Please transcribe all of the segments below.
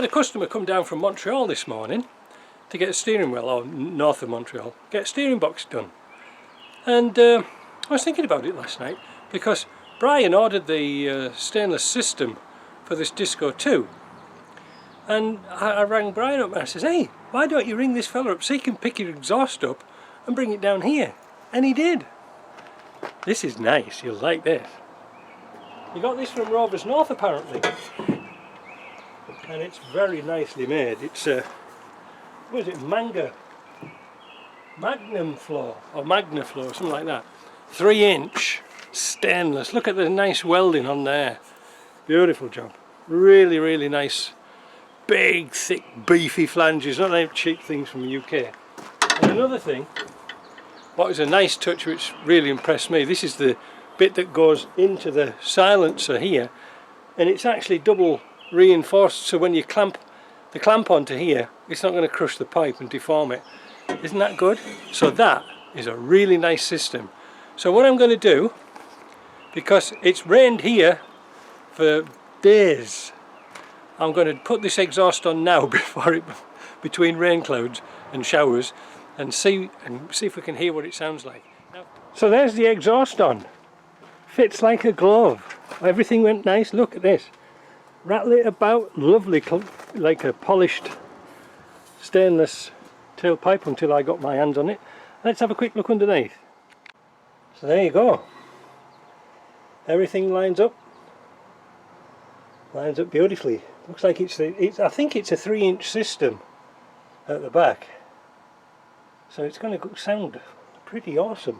had a customer come down from Montreal this morning to get a steering wheel, or north of Montreal, get a steering box done. And I was thinking about it last night because Brian ordered the stainless system for this Disco 2. And I rang Brian up and I says, hey, why don't you ring this fella up so he can pick your exhaust up and bring it down here? And he did. This is nice, you'll like this. He got this from Rovers North apparently. And it's very nicely made. It's what is it, Magnaflow or Magnaflow, something like that. 3-inch stainless. Look at the nice welding on there. Beautiful job. Really, really nice. Big, thick, beefy flanges. Not them cheap things from the UK. And another thing, what was a nice touch which really impressed me, this is the bit that goes into the silencer here, and it's actually double reinforced, so when you clamp the clamp onto here, it's not going to crush the pipe and deform it. Isn't that good? So that is a really nice system. So what I'm going to do, because it's rained here for days, I'm going to put this exhaust on now before it, between rain clouds and showers, and see if we can hear what it sounds like. Now, so there's the exhaust on. Fits like a glove. Everything went nice. Look at this. Rattle it about, lovely, like a polished stainless tailpipe until I got my hands on it. Let's have a quick look underneath. So there you go. Everything lines up beautifully. Looks like I think it's a 3-inch system at the back, so it's going to sound pretty awesome.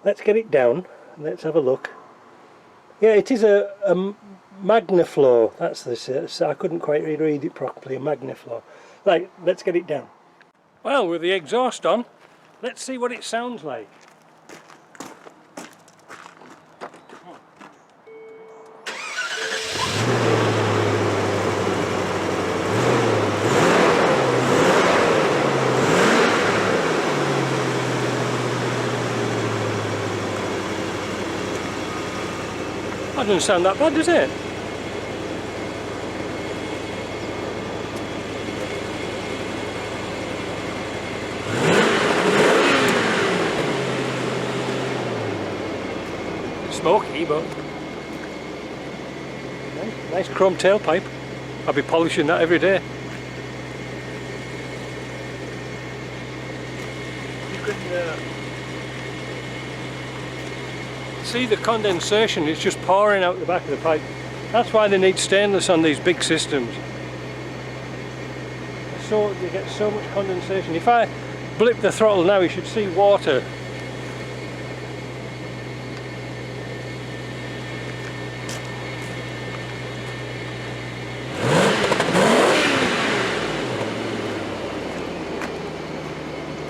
Let's get it down and let's have a look. Yeah, it is a Magnaflow. That's the, I couldn't quite read it properly. A Magnaflow. Right, let's get it down. Well, with the exhaust on, let's see what it sounds like. That doesn't sound that bad, does it? Smoky, but nice chrome tailpipe. I'll be polishing that every day. You can see the condensation, it's just pouring out the back of the pipe. That's why they need stainless on these big systems. So you get so much condensation. If I blip the throttle now, you should see water.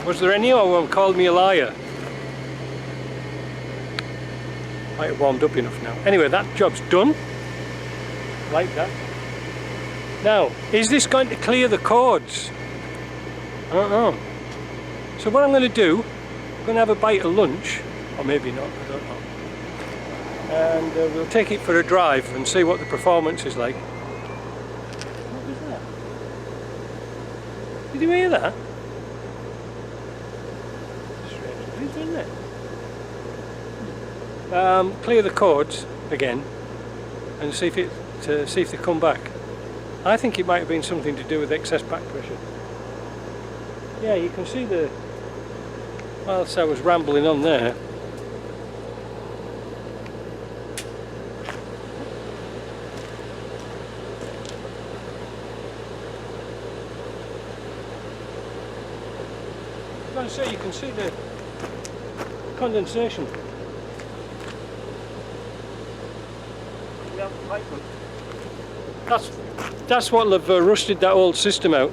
Was there anyone called me a liar? Might have warmed up enough now. Anyway, that job's done. Like that. Now, is this going to clear the cords? I don't know. So what I'm going to do, I'm going to have a bite of lunch, or maybe not, I don't know. And we'll take it for a drive and see what the performance is like. What was that? Did you hear that? Strange, isn't it? Clear the cords again and see if they come back. I think it might have been something to do with excess back pressure. Yeah, you can see the, whilst I was rambling on there, I was going to say, you can see the condensation. That's what they've rusted that old system out.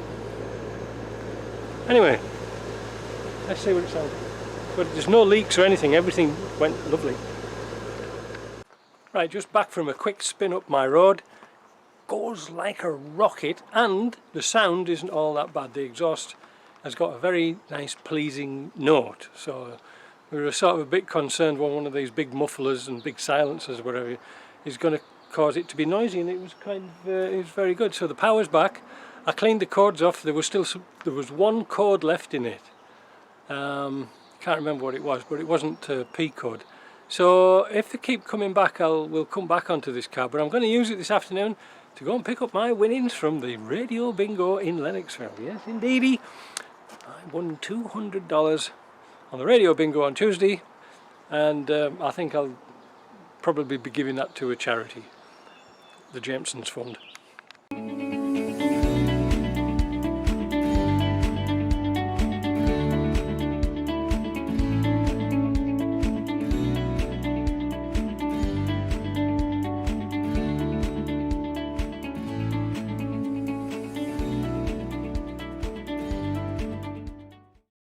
Anyway, let's see what it sounds like. But there's no leaks or anything, everything went lovely. Right, just back from a quick spin up my road. Goes like a rocket, and the sound isn't all that bad. The exhaust has got a very nice pleasing note, so we were sort of a bit concerned when one of these big mufflers and big silencers or whatever is going to cause it to be noisy, and it was it was very good. So the power's back. I cleaned the cords off. There was one cord left in it. Can't remember what it was, but it wasn't a P cord. So if they keep coming back, we'll come back onto this car. But I'm going to use it this afternoon to go and pick up my winnings from the radio bingo in Lennoxville. Yes, indeedy. I won $200 on the radio bingo on Tuesday, and I think I'll probably be giving that to a charity, the Jameson's Fund.